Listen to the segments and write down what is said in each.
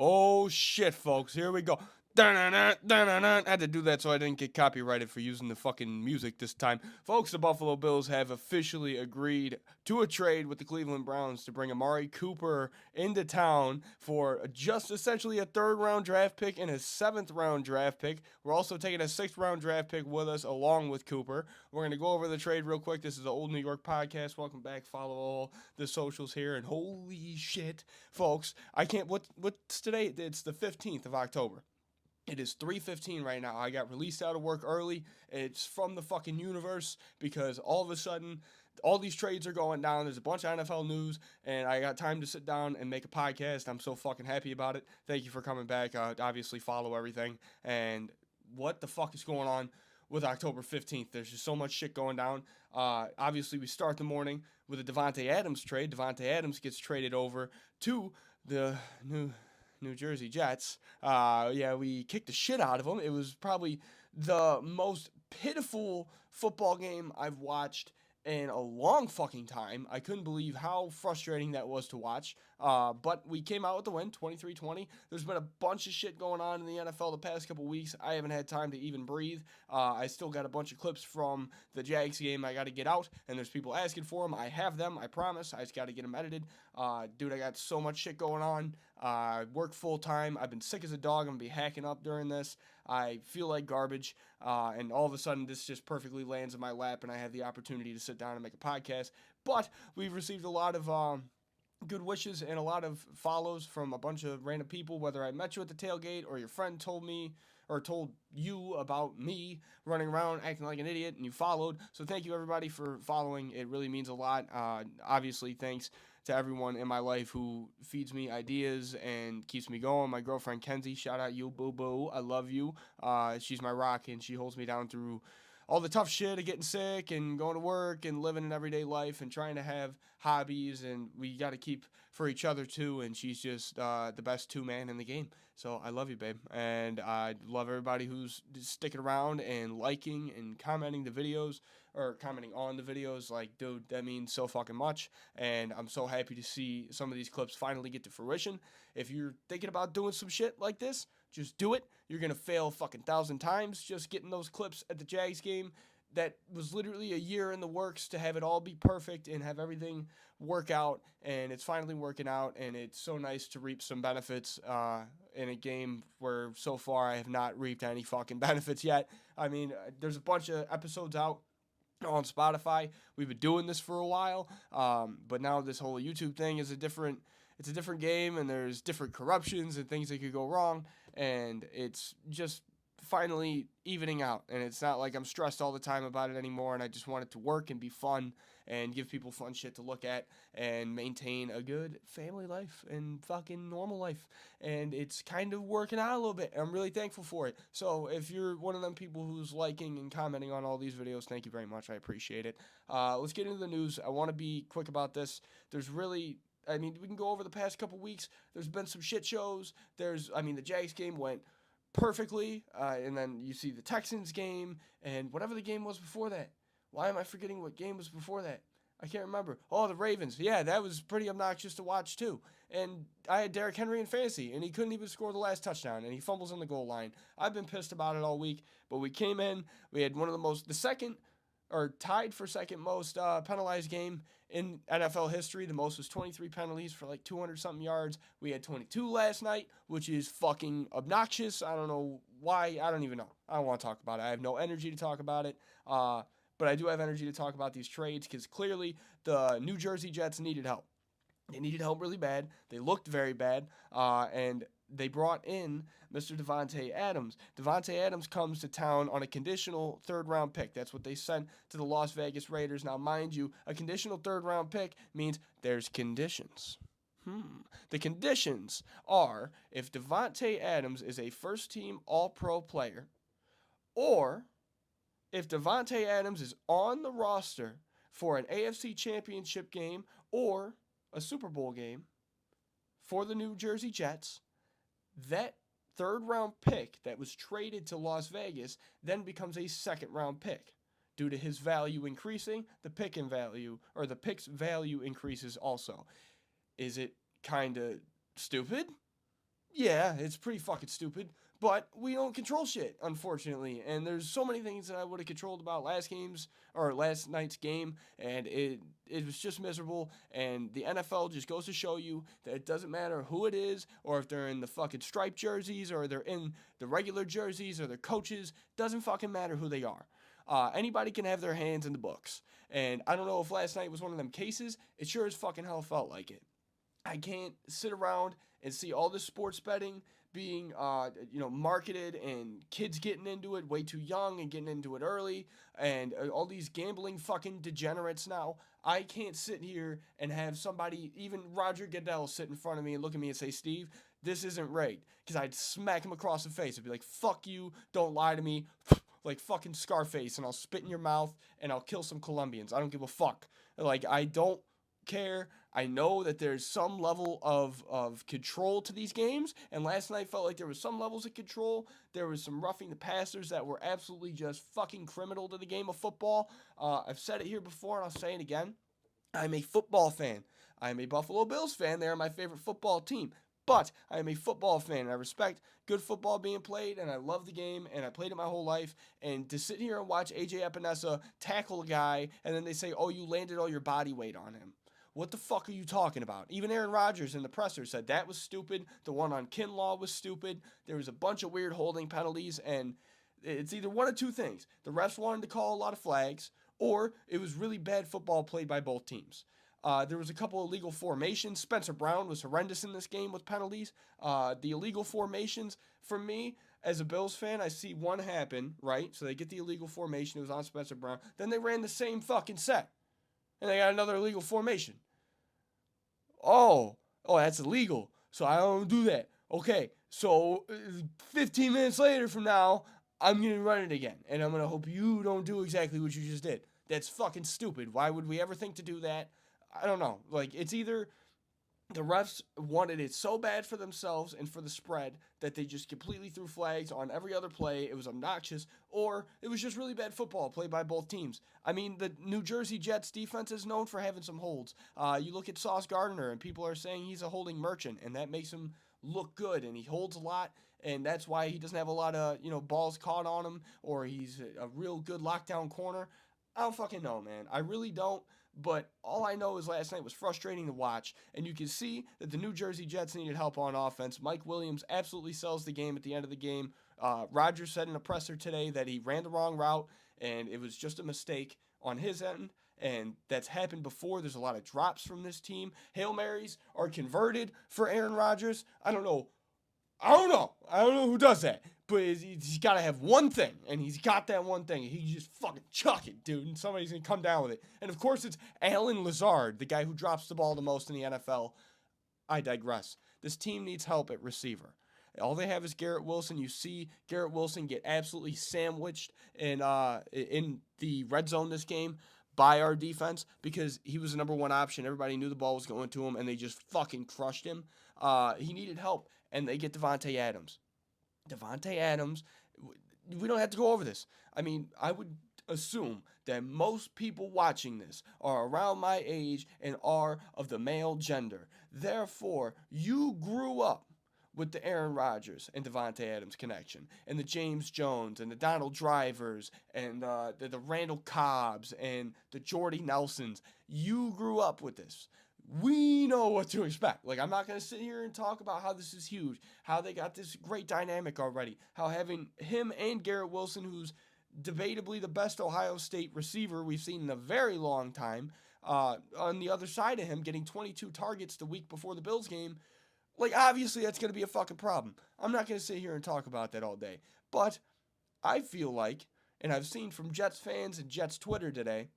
Oh shit, folks, here we go. I had to do that so I didn't get copyrighted for using the fucking music this time. Folks, the Buffalo Bills have officially agreed to a trade with the Cleveland Browns to bring Amari Cooper into town for just essentially a third round draft pick and a seventh round draft pick. We're also taking a sixth round draft pick with us along with Cooper. We're going to go over the trade real quick. This is the Old New York Podcast. Welcome back. Follow all the socials here. And holy shit, folks, I can't. What's today? It's the 15th of October. It is 3:15 right now. I got released out of work early. It's from the fucking universe because all of a sudden all these trades are going down. There's a bunch of NFL news, and I got time to sit down and make a podcast. I'm so fucking happy about it. Thank you for coming back. Obviously, follow everything. And what the fuck is going on with October 15th? There's just so much shit going down. Obviously, we start the morning with a Davante Adams trade. Davante Adams gets traded over to the New Jersey Jets. Yeah, we kicked the shit out of them. It was probably the most pitiful football game I've watched in a long fucking time. I couldn't believe how frustrating that was to watch. But we came out with the win, 23-20. There's been a bunch of shit going on in the NFL the past couple weeks. I haven't had time to even breathe. I still got a bunch of clips from the Jags game I got to get out, and there's people asking for them. I have them, I promise. I just got to get them edited. Dude, I got so much shit going on. Work full time. I've been sick as a dog. I'm going to be hacking up during this. I feel like garbage. And all of a sudden, this just perfectly lands in my lap, and I have the opportunity to sit down and make a podcast. But we've received a lot of good wishes and a lot of follows from a bunch of random people, whether I met you at the tailgate or your friend told me or told you about me running around acting like an idiot and you followed. So thank you everybody for following. It really means a lot. Obviously, thanks to everyone in my life who feeds me ideas and keeps me going. My girlfriend Kenzie, shout out you, boo boo. I love you. She's my rock and she holds me down through all the tough shit of getting sick and going to work and living an everyday life and trying to have hobbies, and we got to keep for each other too, and she's just the best two-man in the game. So I love you, babe, and I love everybody who's sticking around and liking and commenting the videos or commenting on the videos. Like, dude, that means so fucking much, and I'm so happy to see some of these clips finally get to fruition. If you're thinking about doing some shit like this, just do it. You're going to fail fucking 1,000 times just getting those clips at the Jags game. That was literally a year in the works to have it all be perfect and have everything work out. And it's finally working out. And it's so nice to reap some benefits in a game where so far I have not reaped any fucking benefits yet. I mean, there's a bunch of episodes out on Spotify. We've been doing this for a while, but now this whole YouTube thing is it's a different game, and there's different corruptions and things that could go wrong, and it's just finally evening out, and it's not like I'm stressed all the time about it anymore, and I just want it to work and be fun and give people fun shit to look at and maintain a good family life and fucking normal life. And it's kind of working out a little bit. I'm really thankful for it. So if you're one of them people who's liking and commenting on all these videos, thank you very much. I appreciate it. Let's get into the news. I want to be quick about this. I mean, we can go over the past couple weeks. There's been some shit shows. The Jags game went perfectly, and then you see the Texans game, and whatever the game was before that. Why am I forgetting what game was before that? I can't remember. Oh, the Ravens. Yeah, that was pretty obnoxious to watch, too. And I had Derrick Henry in fantasy, and he couldn't even score the last touchdown, and he fumbles on the goal line. I've been pissed about it all week, but we came in. We had the second, or tied for second most penalized game in NFL history. The most was 23 penalties for like 200-something yards. We had 22 last night, which is fucking obnoxious. I don't know why. I don't even know. I don't want to talk about it. I have no energy to talk about it. But I do have energy to talk about these trades because clearly the New Jersey Jets needed help. They needed help really bad. They looked very bad. And they brought in Mr. Davante Adams. Davante Adams comes to town on a conditional third-round pick. That's what they sent to the Las Vegas Raiders. Now, mind you, a conditional third-round pick means there's conditions. The conditions are if Davante Adams is a first-team All-Pro player, or if Davante Adams is on the roster for an AFC Championship game or a Super Bowl game for the New Jersey Jets, that third round pick that was traded to Las Vegas then becomes a second round pick. Due to his value increasing, the pick's value increases also. Is it kind of stupid? Yeah, it's pretty fucking stupid, but we don't control shit, unfortunately. And there's so many things that I would have controlled about last night's game, and it was just miserable. And the NFL just goes to show you that it doesn't matter who it is, or if they're in the fucking striped jerseys, or they're in the regular jerseys, or their coaches. Doesn't fucking matter who they are. Anybody can have their hands in the books. And I don't know if last night was one of them cases. It sure as fucking hell felt like it. I can't sit around and see all this sports betting being marketed and kids getting into it way too young and getting into it early and all these gambling fucking degenerates now. I can't sit here and have somebody, even Roger Goodell, sit in front of me and look at me and say, Steve, this isn't right. Because I'd smack him across the face. I'd be like, fuck you, don't lie to me, like fucking Scarface, and I'll spit in your mouth and I'll kill some Colombians. I don't give a fuck. Like, I don't care. I know that there's some level of control to these games, and last night felt like there was some levels of control. There was some roughing the passers that were absolutely just fucking criminal to the game of football. I've said it here before, and I'll say it again. I'm a football fan. I'm a Buffalo Bills fan. They're my favorite football team. But I am a football fan, and I respect good football being played, and I love the game, and I played it my whole life. And to sit here and watch AJ Epinesa tackle a guy, and then they say, oh, you landed all your body weight on him. What the fuck are you talking about? Even Aaron Rodgers in the presser said that was stupid. The one on Kinlaw was stupid. There was a bunch of weird holding penalties, and it's either one of two things. The refs wanted to call a lot of flags, or it was really bad football played by both teams. There was a couple of illegal formations. Spencer Brown was horrendous in this game with penalties. The illegal formations, for me, as a Bills fan, I see one happen, right? So they get the illegal formation. It was on Spencer Brown. Then they ran the same fucking set, and they got another illegal formation. Oh, that's illegal. So I don't do that. Okay, so 15 minutes later from now, I'm going to run it again. And I'm going to hope you don't do exactly what you just did. That's fucking stupid. Why would we ever think to do that? I don't know. Like, it's either the refs wanted it so bad for themselves and for the spread that they just completely threw flags on every other play. It was obnoxious, or it was just really bad football played by both teams. I mean, the New Jersey Jets defense is known for having some holds. You look at Sauce Gardner, and people are saying he's a holding merchant, and that makes him look good, and he holds a lot, and that's why he doesn't have a lot of balls caught on him, or he's a real good lockdown corner. I don't fucking know, man. I really don't. But all I know is last night was frustrating to watch, and you can see that the New Jersey Jets needed help on offense. Mike Williams absolutely sells the game at the end of the game. Rodgers said in a presser today that he ran the wrong route, and it was just a mistake on his end, and that's happened before. There's a lot of drops from this team. Hail Marys are converted for Aaron Rodgers. I don't know who does that. But he's got to have one thing, and he's got that one thing. He just fucking chuck it, dude, and somebody's going to come down with it. And, of course, it's Allen Lazard, the guy who drops the ball the most in the NFL. I digress. This team needs help at receiver. All they have is Garrett Wilson. You see Garrett Wilson get absolutely sandwiched in the red zone this game by our defense because he was the number one option. Everybody knew the ball was going to him, and they just fucking crushed him. He needed help, and they get Davante Adams. Davante Adams, we don't have to go over this. I mean, I would assume that most people watching this are around my age and are of the male gender. Therefore, you grew up with the Aaron Rodgers and Davante Adams connection, and the James Jones and the Donald Drivers and the Randall Cobbs and the Jordy Nelsons. You grew up with this. We know what to expect. Like, I'm not going to sit here and talk about how this is huge, how they got this great dynamic already, how having him and Garrett Wilson, who's debatably the best Ohio State receiver we've seen in a very long time, on the other side of him, getting 22 targets the week before the Bills game, like, obviously that's going to be a fucking problem. I'm not going to sit here and talk about that all day. But I feel like, and I've seen from Jets fans and Jets Twitter today,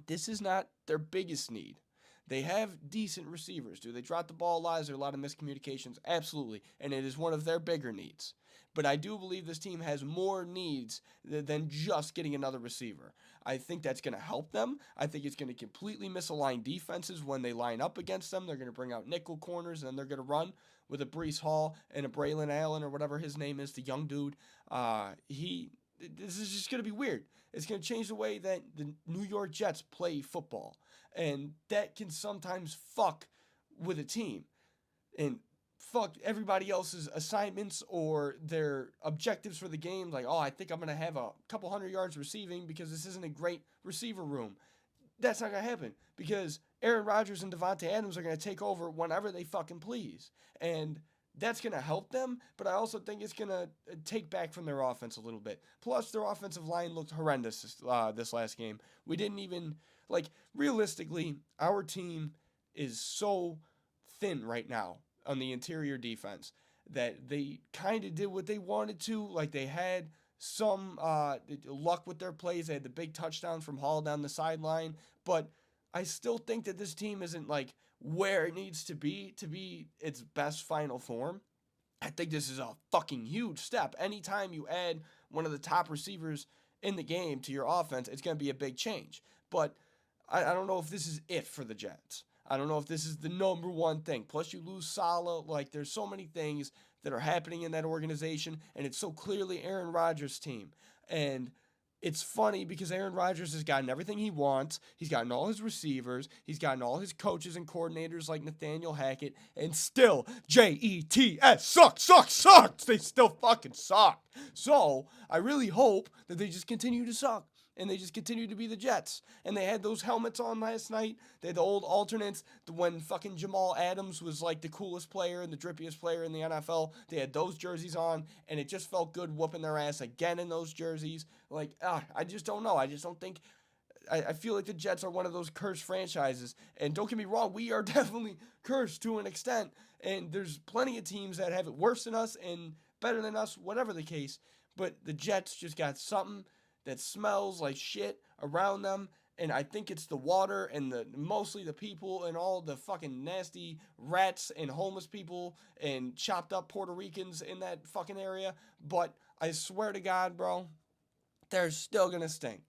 this is not their biggest need. They have decent receivers. Do they drop the ball a lot? Is there a lot of miscommunications? Absolutely. And it is one of their bigger needs. But I do believe this team has more needs than just getting another receiver. I think that's going to help them. I think it's going to completely misalign defenses when they line up against them. They're going to bring out nickel corners, and then they're going to run with a Breece Hall and a Braylon Allen or whatever his name is, the young dude. This is just going to be weird. It's going to change the way that the New York Jets play football. And that can sometimes fuck with a team. And fuck everybody else's assignments or their objectives for the game. Like, oh, I think I'm going to have a couple hundred yards receiving because this isn't a great receiver room. That's not going to happen because Aaron Rodgers and Devontae Adams are going to take over whenever they fucking please. And that's going to help them, but I also think it's going to take back from their offense a little bit. Plus, their offensive line looked horrendous this last game. We didn't even, like, realistically, our team is so thin right now on the interior defense that they kind of did what they wanted to. Like, they had some luck with their plays. They had the big touchdown from Hall down the sideline, but I still think that this team isn't, like, where it needs to be its best final form. I think this is a fucking huge step. Anytime you add one of the top receivers in the game to your offense, it's going to be a big change. But I don't know if this is it for the Jets. I don't know if this is the number one thing. Plus, you lose Salah. Like, there's so many things that are happening in that organization, and it's so clearly Aaron Rodgers' team. And it's funny because Aaron Rodgers has gotten everything he wants. He's gotten all his receivers. He's gotten all his coaches and coordinators like Nathaniel Hackett. And still, Jets sucks. They still fucking suck. So, I really hope that they just continue to suck. And they just continue to be the Jets. And they had those helmets on last night. They had the old alternates when fucking Jamal Adams was like the coolest player and the drippiest player in the NFL. They had those jerseys on, and it just felt good whooping their ass again in those jerseys. Like, I just don't know. I just don't think... I feel like the Jets are one of those cursed franchises. And don't get me wrong, we are definitely cursed to an extent. And there's plenty of teams that have it worse than us and better than us, whatever the case. But the Jets just got something that smells like shit around them, and I think it's the water and mostly the people and all the fucking nasty rats and homeless people and chopped up Puerto Ricans in that fucking area. But I swear to God, bro, they're still gonna stink.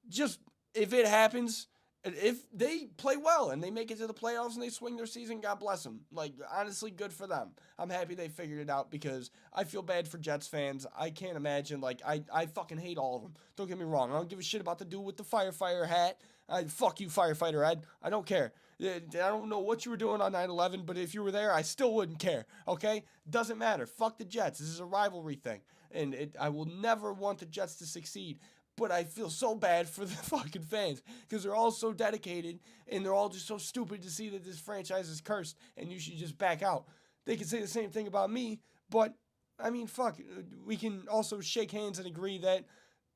Just if it happens, if they play well and they make it to the playoffs and they swing their season, God bless them. Like, honestly, good for them. I'm happy they figured it out because I feel bad for Jets fans. I can't imagine. Like, I fucking hate all of them. Don't get me wrong. I don't give a shit about the dude with the firefighter hat. Fuck you, firefighter Ed. I don't care. I don't know what you were doing on 9/11, but if you were there, I still wouldn't care. Okay? Doesn't matter. Fuck the Jets. This is a rivalry thing. And I will never want the Jets to succeed. But I feel so bad for the fucking fans because they're all so dedicated and they're all just so stupid to see that this franchise is cursed and you should just back out. They can say the same thing about me, but I mean, fuck. We can also shake hands and agree that,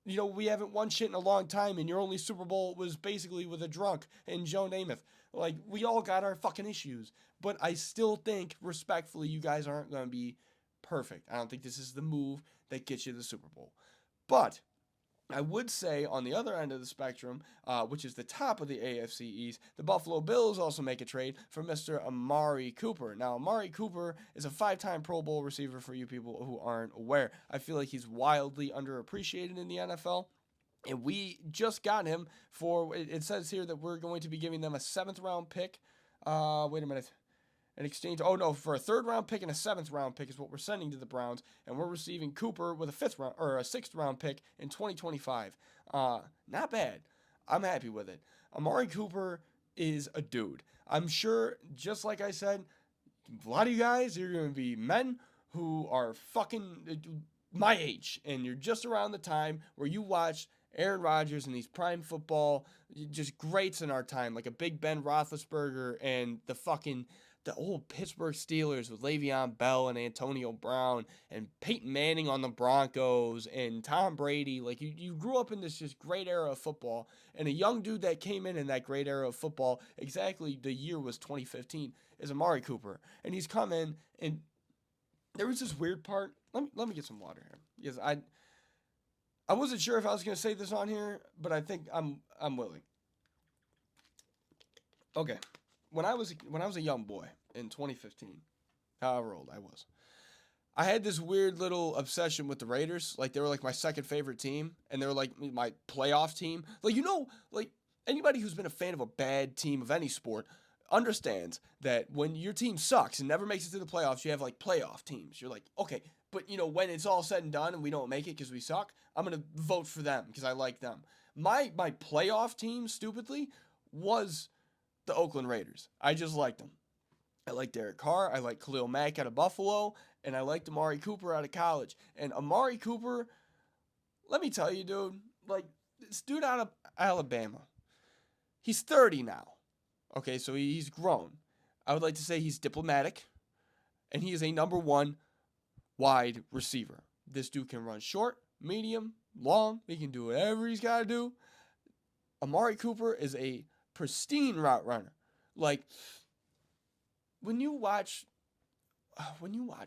you know, we haven't won shit in a long time and your only Super Bowl was basically with a drunk and Joe Namath. Like, we all got our fucking issues, but I still think, respectfully, you guys aren't going to be perfect. I don't think this is the move that gets you the Super Bowl. But I would say on the other end of the spectrum, which is the top of the AFC East, the Buffalo Bills also make a trade for Mr. Amari Cooper. Now, Amari Cooper is a 5-time Pro Bowl receiver for you people who aren't aware. I feel like he's wildly underappreciated in the NFL. And we just got him for, it says here that we're going to be giving them a 7th-round pick. Wait a minute. An exchange. Oh no, for a 3rd-round pick and a 7th-round pick is what we're sending to the Browns, and we're receiving Cooper with a 5th-round or a 6th-round pick in 2025. Not bad. I'm happy with it. Amari Cooper is a dude. I'm sure, just like I said, a lot of you guys, you're going to be men who are fucking my age, and you're just around the time where you watched Aaron Rodgers and these prime football just greats in our time, like a Big Ben Roethlisberger and the old Pittsburgh Steelers with Le'Veon Bell and Antonio Brown and Peyton Manning on the Broncos and Tom Brady. Like, you grew up in this just great era of football, and a young dude that came in that great era of football, exactly the year was 2015, is Amari Cooper. And he's come in, and there was this weird part. Let me get some water here, because I wasn't sure if I was going to say this on here, but I think I'm willing. Okay. When I was a young boy in 2015, however old I was, I had this weird little obsession with the Raiders. Like, they were like my second favorite team, and they were like my playoff team. Like, you know, like anybody who's been a fan of a bad team of any sport understands that when your team sucks and never makes it to the playoffs, you have like playoff teams. You're like, okay, but you know, when it's all said and done and we don't make it because we suck, I'm gonna vote for them because I like them. My playoff team, stupidly, was the Oakland Raiders. I just liked them. I like Derek Carr. I like Khalil Mack out of Buffalo. And I liked Amari Cooper out of college. And Amari Cooper, let me tell you, dude, like, this dude out of Alabama, he's 30 now. Okay, so he's grown. I would like to say he's diplomatic, and he is a number one wide receiver. This dude can run short, medium, long. He can do whatever he's got to do. Amari Cooper is a pristine route runner. Like, when you watch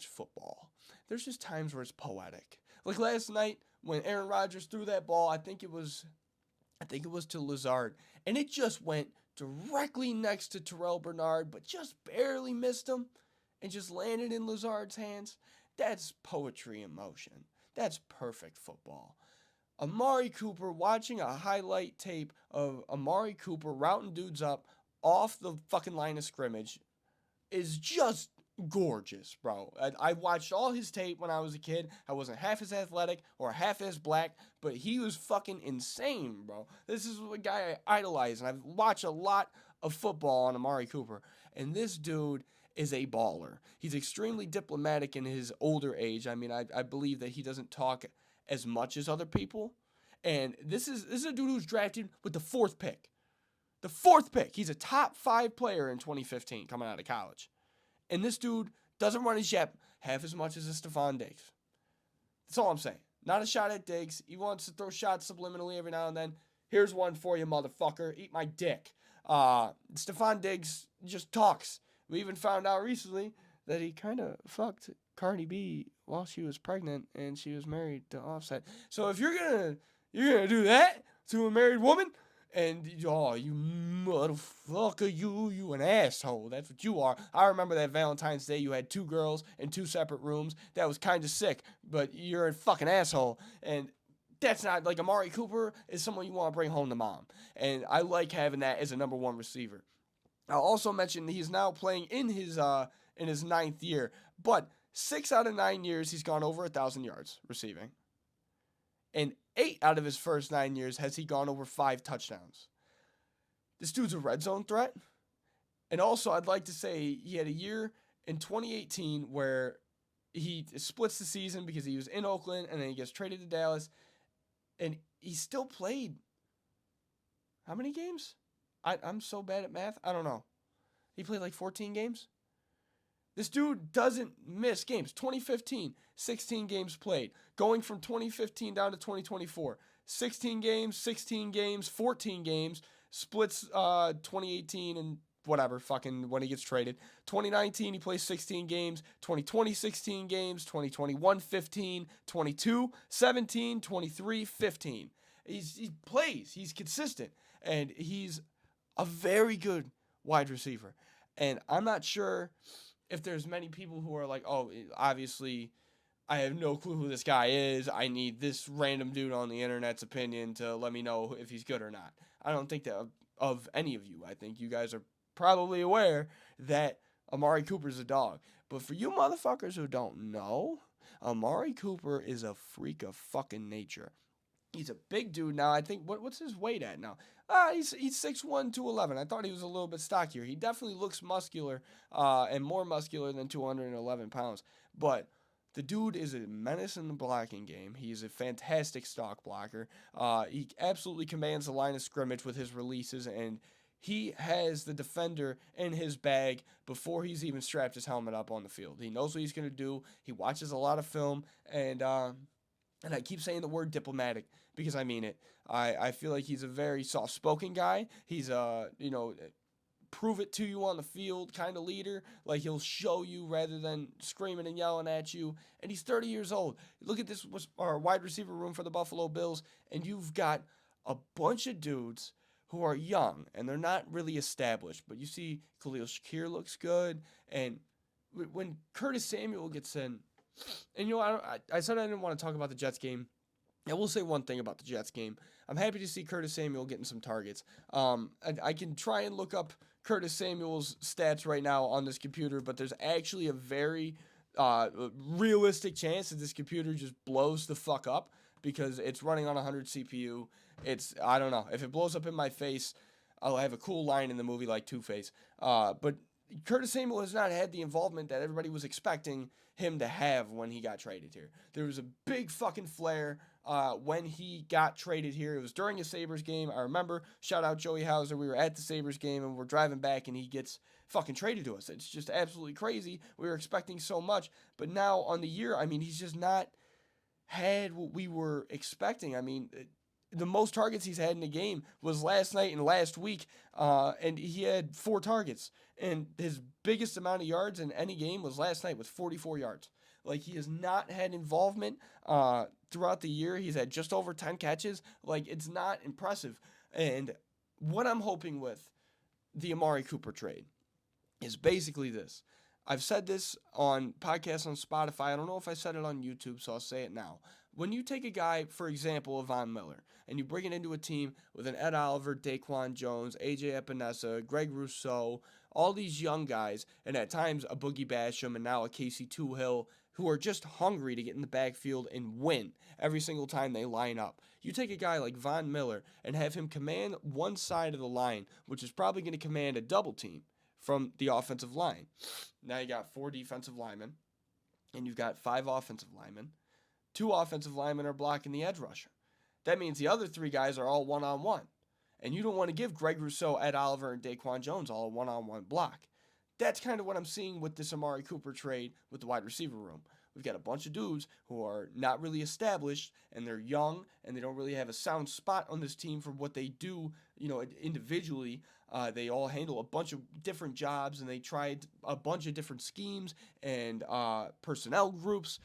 football, there's just times where it's poetic. Like last night when Aaron Rodgers threw that ball, I think it was to Lazard, and it just went directly next to Terrell Bernard, but just barely missed him and just landed in Lazard's hands. That's poetry in motion. That's perfect football. Amari Cooper, watching a highlight tape of Amari Cooper routing dudes up off the fucking line of scrimmage is just gorgeous, bro. I watched all his tape when I was a kid. I wasn't half as athletic or half as black, but he was fucking insane, bro. This is a guy I idolize, and I've watched a lot of football on Amari Cooper, and this dude is a baller. He's extremely diplomatic in his older age. I mean, I believe that he doesn't talk as much as other people, and this is a dude who's drafted with the fourth pick. The fourth pick. He's a top 5 player in 2015 coming out of college. And this dude doesn't run his yep half as much as a Stephon Diggs. That's all I'm saying. Not a shot at Diggs. He wants to throw shots subliminally every now and then. Here's one for you, motherfucker. Eat my dick. Stephon Diggs just talks. We even found out recently that he kind of fucked Cardi B while she was pregnant and she was married to Offset. So if you're gonna do that to a married woman, and, oh, you motherfucker, you an asshole. That's what you are. I remember that Valentine's Day you had 2 girls in 2 separate rooms. That was kind of sick, but you're a fucking asshole. And that's not, like, Amari Cooper is someone you want to bring home to mom. And I like having that as a number 1 receiver. I'll also mention that he's now playing in his 9th year, but 6 out of 9 years he's gone over 1,000 yards receiving. And 8 out of his first 9 years has he gone over 5 touchdowns. This dude's a red zone threat. And also, I'd like to say he had a year in 2018 where he splits the season because he was in Oakland and then he gets traded to Dallas. And he still played how many games? I'm so bad at math. I don't know. He played like 14 games? This dude doesn't miss games. 2015, 16 games played. Going from 2015 down to 2024, 16 games, 14 games. Splits 2018 and whatever, fucking when he gets traded. 2019, he plays 16 games. 2020, 16 games. 2021, 15. 22, 17. 23, 15. He plays. He's consistent. And he's a very good wide receiver. And I'm not sure if there's many people who are like, oh, obviously, I have no clue who this guy is. I need this random dude on the internet's opinion to let me know if he's good or not. I don't think that of any of you. I think you guys are probably aware that Amari Cooper's a dog. But for you motherfuckers who don't know, Amari Cooper is a freak of fucking nature. He's a big dude now. I think, what's his weight at now? He's 6'1", 211. I thought he was a little bit stockier. He definitely looks muscular and more muscular than 211 pounds. But the dude is a menace in the blocking game. He's a fantastic stock blocker. He absolutely commands the line of scrimmage with his releases, and he has the defender in his bag before he's even strapped his helmet up on the field. He knows what he's going to do. He watches a lot of film, and I keep saying the word diplomatic because I mean it. I feel like he's a very soft-spoken guy. He's prove it to you on the field kind of leader. Like, he'll show you rather than screaming and yelling at you. And he's 30 years old. Look at this, our wide receiver room for the Buffalo Bills, and you've got a bunch of dudes who are young, and they're not really established. But you see Khalil Shakir looks good, and when Curtis Samuel gets in, and I said I didn't want to talk about the Jets game. I will say one thing about the Jets game. I'm happy to see Curtis Samuel getting some targets. I can try and look up Curtis Samuel's stats right now on this computer, but there's actually a very realistic chance that this computer just blows the fuck up because it's running on 100 CPU. I don't know. If it blows up in my face, I'll have a cool line in the movie like Two-Face. But Curtis Samuel has not had the involvement that everybody was expecting him to have when he got traded here. There was a big fucking flare when he got traded here. It was during a Sabres game. I remember, shout out Joey Hauser. We were at the Sabres game and we're driving back and he gets fucking traded to us. It's just absolutely crazy. We were expecting so much. But now on the year, I mean, he's just not had what we were expecting. I mean, the most targets he's had in a game was last night and last week, and he had 4 targets. And his biggest amount of yards in any game was last night with 44 yards. Like, he has not had involvement throughout the year. He's had just over 10 catches. Like, it's not impressive. And what I'm hoping with the Amari Cooper trade is basically this. I've said this on podcasts on Spotify. I don't know if I said it on YouTube, so I'll say it now. When you take a guy, for example, Von Miller, and you bring it into a team with an Ed Oliver, Daquan Jones, AJ Epinesa, Greg Rousseau, all these young guys, and at times a Boogie Basham and now a Casey Toohill, who are just hungry to get in the backfield and win every single time they line up. You take a guy like Von Miller and have him command one side of the line, which is probably going to command a double team from the offensive line. Now you got 4 defensive linemen, and you've got 5 offensive linemen. 2 offensive linemen are blocking the edge rusher. That means the other 3 guys are all one-on-one. And you don't want to give Greg Rousseau, Ed Oliver, and Daquan Jones all a one-on-one block. That's kind of what I'm seeing with this Amari Cooper trade with the wide receiver room. We've got a bunch of dudes who are not really established, and they're young, and they don't really have a sound spot on this team for what they do, individually. They all handle a bunch of different jobs, and they tried a bunch of different schemes and personnel groups.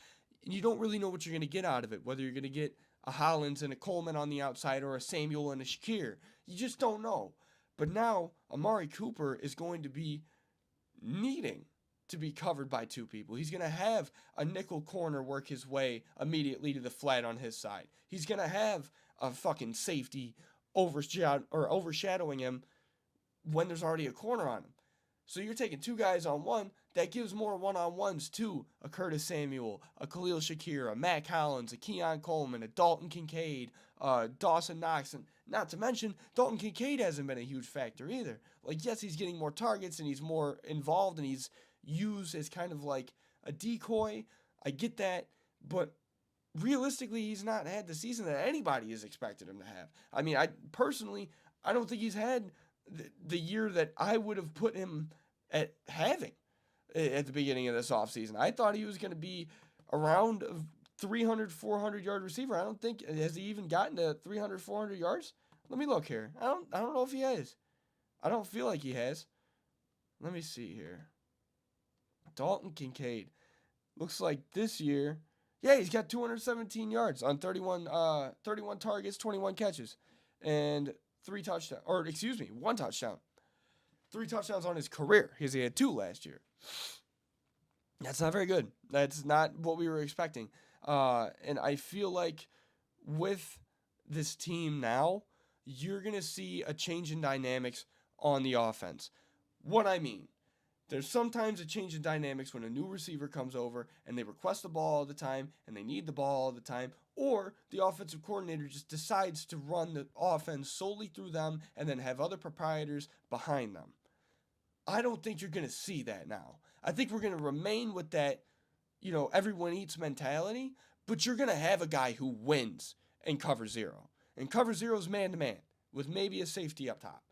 And you don't really know what you're going to get out of it, whether you're going to get a Hollins and a Coleman on the outside or a Samuel and a Shakir. You just don't know. But now, Amari Cooper is going to be needing to be covered by 2 people. He's going to have a nickel corner work his way immediately to the flat on his side. He's going to have a fucking safety overshadowing him when there's already a corner on him. So you're taking 2 guys on one. That gives more one-on-ones to a Curtis Samuel, a Khalil Shakir, a Matt Collins, a Keon Coleman, a Dalton Kincaid, Dawson Knox, and not to mention, Dalton Kincaid hasn't been a huge factor either. Like, yes, he's getting more targets and he's more involved and he's used as kind of like a decoy. I get that, but realistically, he's not had the season that anybody has expected him to have. I mean, I don't think he's had the year that I would have put him at having at the beginning of this offseason. I thought he was going to be around a 300, 400-yard receiver. I don't think, has he even gotten to 300, 400 yards? Let me look here. I don't know if he has. I don't feel like he has. Let me see here. Dalton Kincaid. Looks like this year, yeah, he's got 217 yards on 31 targets, 21 catches, and 1 touchdown. 3 touchdowns on his career because he had 2 last year. That's not very good. That's not what we were expecting. And I feel like with this team now, you're going to see a change in dynamics on the offense. What I mean, there's sometimes a change in dynamics when a new receiver comes over and they request the ball all the time and they need the ball all the time, or the offensive coordinator just decides to run the offense solely through them and then have other proprietors behind them. I don't think you're going to see that now. I think we're going to remain with that, everyone eats mentality, but you're going to have a guy who wins in cover 0. And cover 0 is man-to-man with maybe a safety up top.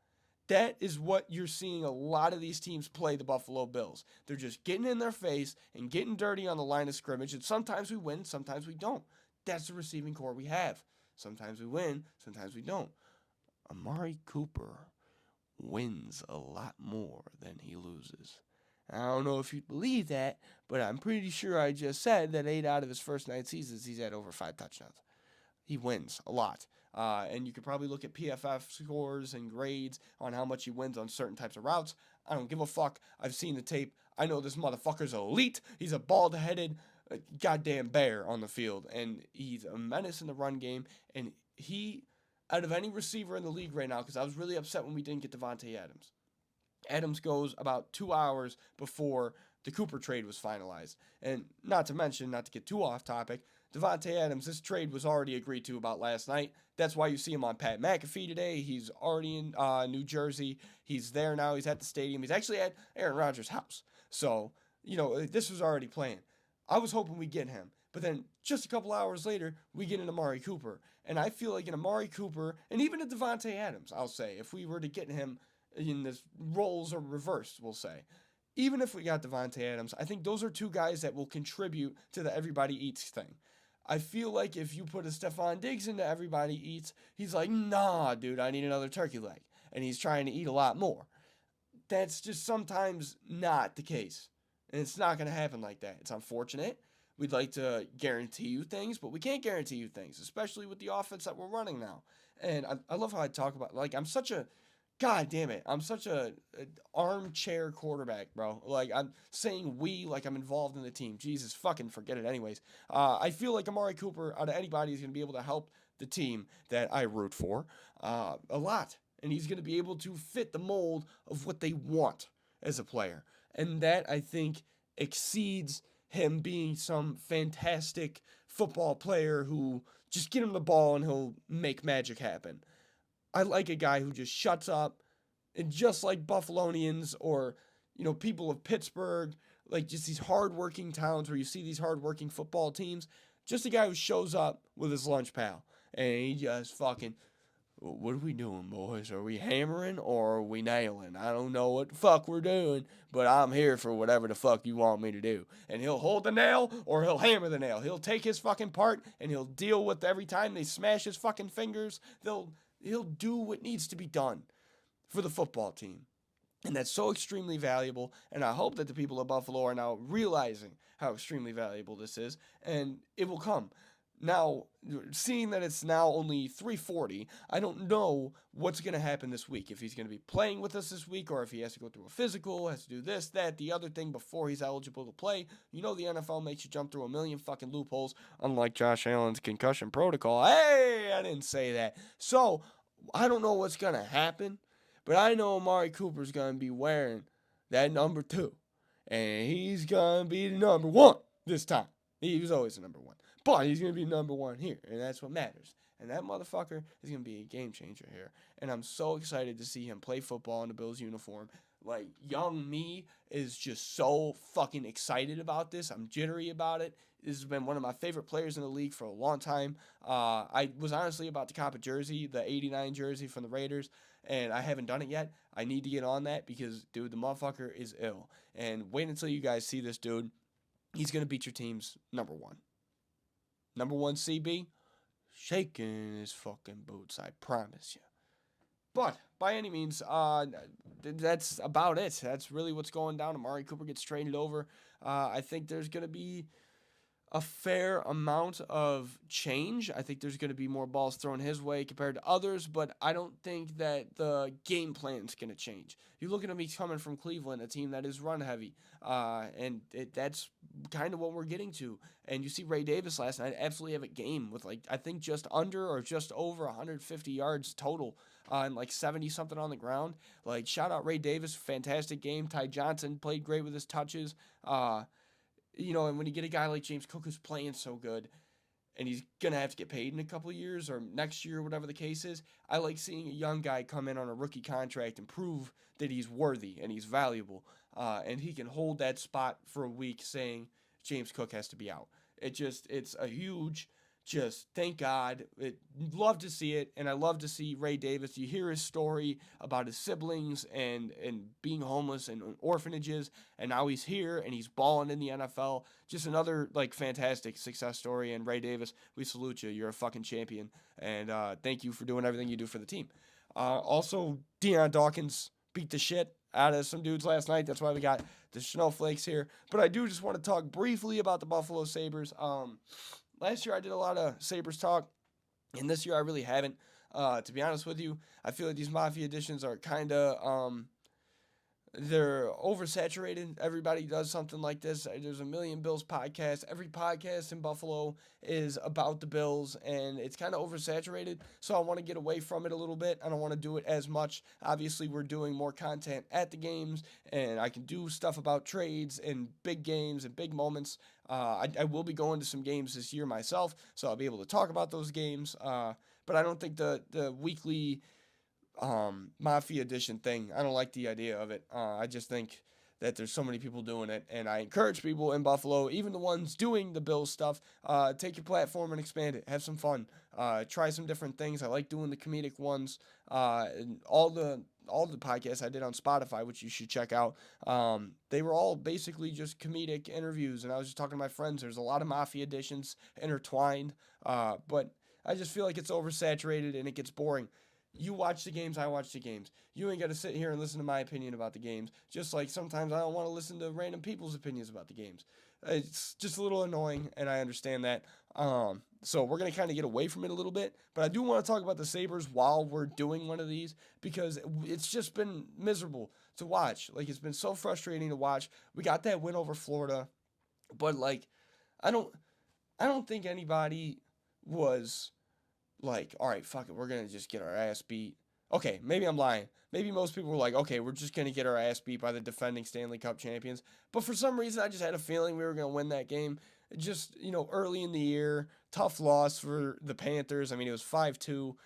That is what you're seeing a lot of these teams play the Buffalo Bills. They're just getting in their face and getting dirty on the line of scrimmage, and sometimes we win, sometimes we don't. That's the receiving core we have. Sometimes we win, sometimes we don't. Amari Cooper wins a lot more than he loses. I don't know if you believe that, but I'm pretty sure I just said that 8 out of his first 9 seasons, he's had over 5 touchdowns. He wins a lot. And you could probably look at PFF scores and grades on how much he wins on certain types of routes. I don't give a fuck. I've seen the tape. I know this motherfucker's elite. He's a bald-headed goddamn bear on the field. And he's a menace in the run game. And he, out of any receiver in the league right now, because I was really upset when we didn't get Devontae Adams. Adams goes about 2 hours before the Cooper trade was finalized. And not to mention, not to get too off topic, Devontae Adams, this trade was already agreed to about last night. That's why you see him on Pat McAfee today. He's already in New Jersey. He's there now. He's at the stadium. He's actually at Aaron Rodgers' house. So, this was already planned. I was hoping we'd get him. But then just a couple hours later, we get an Amari Cooper. And I feel like an Amari Cooper, and even a Devontae Adams, I'll say, if we were to get him in this roles are reversed, we'll say. Even if we got Devontae Adams, I think those are two guys that will contribute to the everybody eats thing. I feel like if you put a Stephon Diggs into everybody eats, he's like, nah, dude, I need another turkey leg. And he's trying to eat a lot more. That's just sometimes not the case. And it's not going to happen like that. It's unfortunate. We'd like to guarantee you things, but we can't guarantee you things, especially with the offense that we're running now. And I love how I talk about, I'm such a, God damn it, I'm such a armchair quarterback, bro. I'm saying we like I'm involved in the team. Jesus, fucking forget it anyways. I feel like Amari Cooper, out of anybody, is going to be able to help the team that I root for a lot. And he's going to be able to fit the mold of what they want as a player. And that, I think, exceeds him being some fantastic football player who just get him the ball and he'll make magic happen. I like a guy who just shuts up, and just like Buffalonians or, people of Pittsburgh, like just these hardworking towns where you see these hardworking football teams, just a guy who shows up with his lunch pail and he just fucking, what are we doing, boys? Are we hammering or are we nailing? I don't know what the fuck we're doing, but I'm here for whatever the fuck you want me to do. And he'll hold the nail or he'll hammer the nail. He'll take his fucking part and he'll deal with every time they smash his fucking fingers. He'll do what needs to be done for the football team. And that's so extremely valuable. And I hope that the people of Buffalo are now realizing how extremely valuable this is. And it will come. Now, seeing that it's now only 3:40, I don't know what's going to happen this week. If he's going to be playing with us this week, or if he has to go through a physical, has to do this, that, the other thing before he's eligible to play. The NFL makes you jump through a million fucking loopholes, unlike Josh Allen's concussion protocol. Hey, I didn't say that. So, I don't know what's going to happen, but I know Amari Cooper's going to be wearing that number 2. And he's going to be the number 1 this time. He was always the number 1. But he's going to be number 1 here, and that's what matters. And that motherfucker is going to be a game changer here. And I'm so excited to see him play football in the Bills uniform. Young me is just so fucking excited about this. I'm jittery about it. This has been one of my favorite players in the league for a long time. I was honestly about to cop a jersey, the 89 jersey from the Raiders, and I haven't done it yet. I need to get on that because, dude, the motherfucker is ill. And wait until you guys see this dude. He's going to beat your team's number 1. Number 1 CB, shaking his fucking boots, I promise you. But, by any means, that's about it. That's really what's going down. Amari Cooper gets traded over. I think there's going to be a fair amount of change. I think there's going to be more balls thrown his way compared to others, but I don't think that the game plan's going to change. You're looking at me coming from Cleveland, a team that is run heavy, and that's kind of what we're getting to. And you see Ray Davis last night absolutely have a game with, I think just under or just over 150 yards total and 70-something on the ground. Shout out Ray Davis, fantastic game. Ty Johnson played great with his touches. And when you get a guy like James Cook who's playing so good, and he's going to have to get paid in a couple of years or next year, whatever the case is, I like seeing a young guy come in on a rookie contract and prove that he's worthy and he's valuable, and he can hold that spot for a week saying James Cook has to be out. It's a huge, thank God. Love to see it, and I love to see Ray Davis. You hear his story about his siblings and being homeless and orphanages, and now he's here and he's balling in the NFL. Just another fantastic success story. And Ray Davis, we salute you. You're a fucking champion, and thank you for doing everything you do for the team. Also, Deion Dawkins beat the shit out of some dudes last night. That's why we got the snowflakes here. But I do just want to talk briefly about the Buffalo Sabres. Last year I did a lot of Sabres talk, and this year I really haven't. To be honest with you, I feel like these Mafia editions are kind of they're oversaturated. Everybody does something like this. There's a million Bills podcasts. Every podcast in Buffalo is about the Bills, and it's kind of oversaturated. So I want to get away from it a little bit. I don't want to do it as much. Obviously, we're doing more content at the games, and I can do stuff about trades and big games and big moments. I will be going to some games this year myself, so I'll be able to talk about those games. But I don't think the weekly Mafia edition thing. I don't like the idea of it. I just think that there's so many people doing it, and I encourage people in Buffalo, even the ones doing the Bills stuff, take your platform and expand it. Have some fun. Try some different things. I like doing the comedic ones. And all the podcasts I did on Spotify, which you should check out, they were all basically just comedic interviews, and I was just talking to my friends. There's a lot of Mafia editions intertwined, but I just feel like it's oversaturated and it gets boring. You watch the games, I watch the games. You ain't got to sit here and listen to my opinion about the games. Just like sometimes I don't want to listen to random people's opinions about the games. It's just a little annoying, and I understand that. So we're going to kind of get away from it a little bit. But I do want to talk about the Sabres while we're doing one of these because it's just been miserable to watch. Like, it's been so frustrating to watch. We got that win over Florida, but, like, I don't, I don't think anybody was like, all right, fuck it, we're gonna just get our ass beat. Okay, maybe I'm lying. Maybe most people were like, okay, we're just gonna get our ass beat by the defending Stanley Cup champions. But for some reason, I just had a feeling we were gonna win that game. Just early in the year, tough loss for the Panthers. I mean, it was 5-2.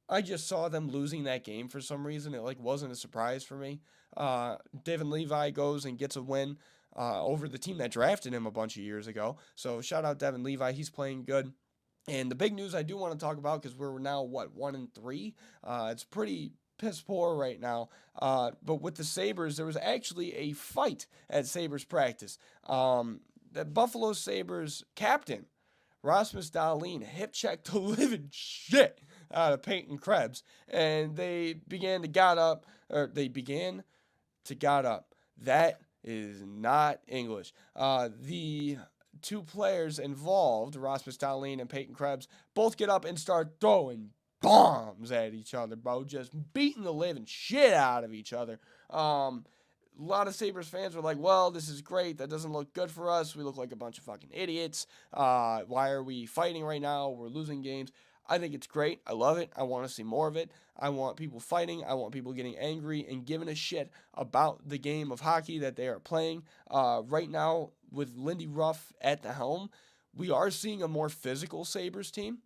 I just saw them losing that game for some reason. It like wasn't a surprise for me. Devin Levi goes and gets a win over the team that drafted him a bunch of years ago. So shout out Devin Levi. He's playing good. And the big news I do want to talk about because we're now what 1-3. It's pretty piss poor right now. But with the Sabres, there was actually a fight at Sabres practice. The Buffalo Sabres captain Rasmus Dahlin hip checked the living shit out of Peyton Krebs, and they began to got up, or they began to got up. That is not English. The two players involved, Rasmus Dahlin and Peyton Krebs, both get up and start throwing bombs at each other, bro. Just beating the living shit out of each other. A lot of Sabres fans were like, well, this is great. That doesn't look good for us. We look like a bunch of fucking idiots. Why are we fighting right now? We're losing games. I think it's great. I love it. I want to see more of it. I want people fighting. I want people getting angry and giving a shit about the game of hockey that they are playing. Right now, with Lindy Ruff at the helm, we are seeing a more physical Sabres team.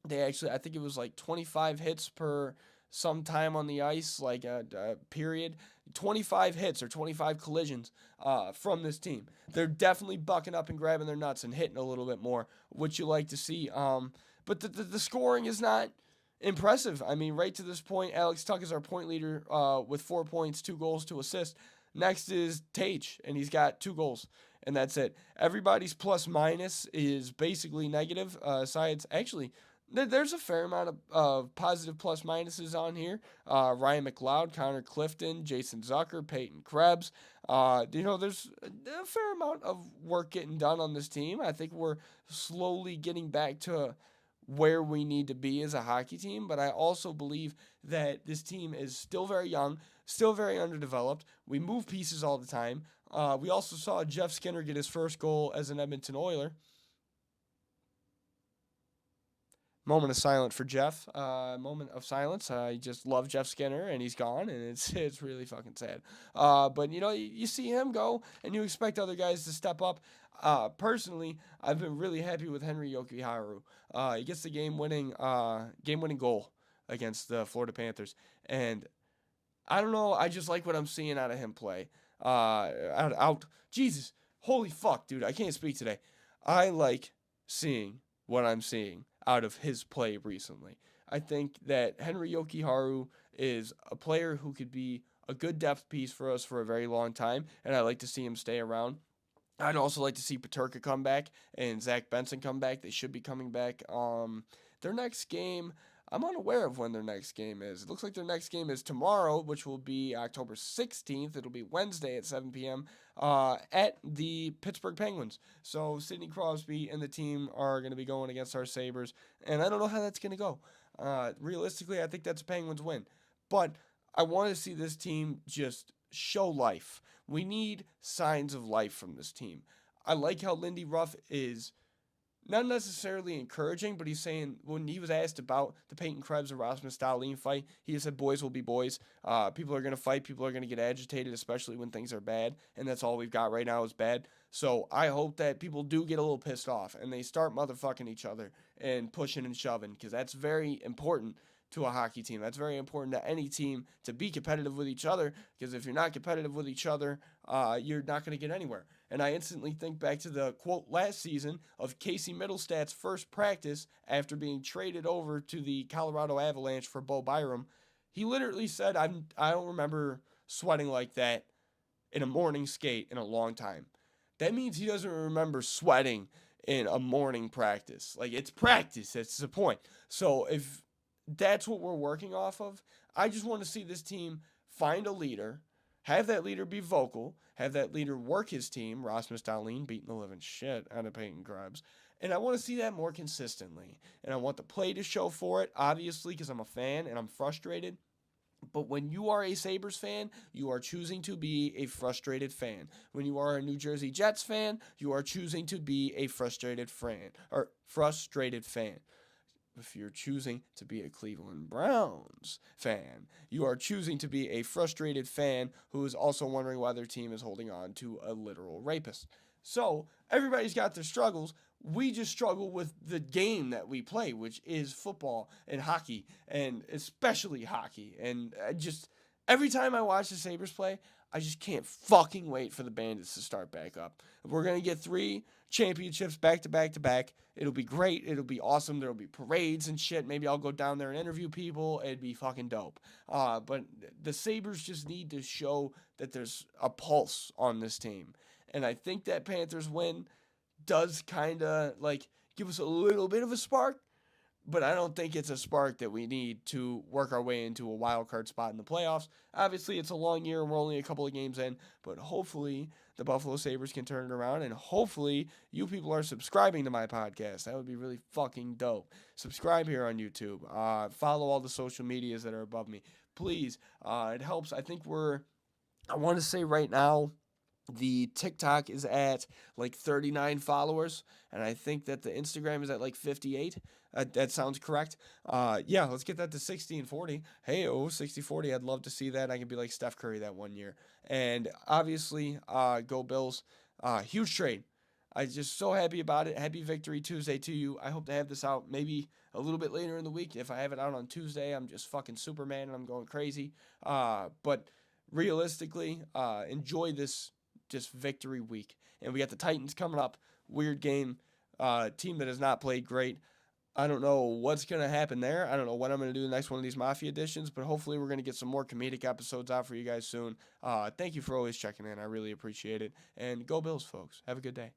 They actually, I think it was like 25 hits per some time on the ice, like a period. 25 hits or 25 collisions from this team. They're definitely bucking up and grabbing their nuts and hitting a little bit more, which you like to see. But the scoring is not impressive. I mean, right to this point, Alex Tuch is our point leader with 4 points, 2 goals, 2 assists. Next is Tage, and he's got 2 goals, and that's it. Everybody's plus minus is basically negative. Besides, actually, there's a fair amount of positive plus minuses on here. Ryan McLeod, Connor Clifton, Jason Zucker, Peyton Krebs. There's a fair amount of work getting done on this team. I think we're slowly getting back to where we need to be as a hockey team, but I also believe that this team is still very young, still very underdeveloped. We move pieces all the time. We also saw Jeff Skinner get his first goal as an Edmonton Oiler. Moment of silence for Jeff. Moment of silence. I just love Jeff Skinner, and he's gone, and it's really fucking sad. But you see him go, and you expect other guys to step up. Personally, I've been really happy with Henry Yokiharu. He gets the game-winning goal against the Florida Panthers, and I don't know. I just like what I'm seeing out of him play. Jesus, holy fuck, dude! I can't speak today. I like seeing what I'm seeing out of his play recently. I think that Henry Yokiharu is a player who could be a good depth piece for us for a very long time, and I like to see him stay around. I'd also like to see Peterka come back and Zach Benson come back. They should be coming back. Their next game, I'm unaware of when their next game is. It looks like their next game is tomorrow, which will be October 16th. It'll be Wednesday at 7 p.m. At the Pittsburgh Penguins. So Sidney Crosby and the team are going to be going against our Sabres, and I don't know how that's going to go. Realistically, I think that's a Penguins win. But I want to see this team just show life. We need signs of life from this team. I like how Lindy Ruff is not necessarily encouraging, but he's saying when he was asked about the Peyton Krebs and Rasmus Dahlin fight, he said boys will be boys. People are going to fight. People are going to get agitated, especially when things are bad. And that's all we've got right now is bad. So I hope that people do get a little pissed off and they start motherfucking each other and pushing and shoving, because that's very important to a hockey team. That's very important to any team, to be competitive with each other, because if you're not competitive with each other, you're not going to get anywhere. And I instantly think back to the quote last season of Casey Middlestad's first practice after being traded over to the Colorado Avalanche for Bo Byram. He literally said, I don't remember sweating like that in a morning skate in a long time. That means he doesn't remember sweating in a morning practice. Like, it's practice. That's the point. So if that's what we're working off of, I just want to see this team find a leader, have that leader be vocal, have that leader work his team, Rasmus Dahlin beating the living shit out of Peyton Krebs, and I want to see that more consistently. And I want the play to show for it, obviously, because I'm a fan and I'm frustrated. But when you are a Sabres fan, you are choosing to be a frustrated fan. When you are a New Jersey Jets fan, you are choosing to be a frustrated fan. If you're choosing to be a Cleveland Browns fan, you are choosing to be a frustrated fan who is also wondering why their team is holding on to a literal rapist. So everybody's got their struggles. We just struggle with the game that we play, which is football and hockey, and especially hockey. And every time I watch the Sabres play, I just can't fucking wait for the Bandits to start back up. We're going to get 3 championships back to back to back. It'll be great. It'll be awesome. There'll be parades and shit. Maybe I'll go down there and interview people. It'd be fucking dope. But the Sabres just need to show that there's a pulse on this team. And I think that Panthers win does kind of like give us a little bit of a spark, but I don't think it's a spark that we need to work our way into a wild card spot in the playoffs. Obviously, it's a long year and we're only a couple of games in, but hopefully the Buffalo Sabres can turn it around, and hopefully you people are subscribing to my podcast. That would be really fucking dope. Subscribe here on YouTube. Follow all the social medias that are above me. Please, it helps. I want to say right now, the TikTok is at like 39 followers, and I think that the Instagram is at like 58. That sounds correct. Yeah, let's get that to 60 and 40. Hey, 60-40. I'd love to see that. I can be like Steph Curry that one year. And obviously, go Bills. Huge trade. I'm just so happy about it. Happy Victory Tuesday to you. I hope to have this out maybe a little bit later in the week. If I have it out on Tuesday, I'm just fucking Superman and I'm going crazy. But realistically, enjoy this just victory week. And we got the Titans coming up. Weird game. Team that has not played great. I don't know what's going to happen there. I don't know what I'm going to do the next one of these Mafia editions, but hopefully we're going to get some more comedic episodes out for you guys soon. Thank you for always checking in. I really appreciate it. And go Bills, folks. Have a good day.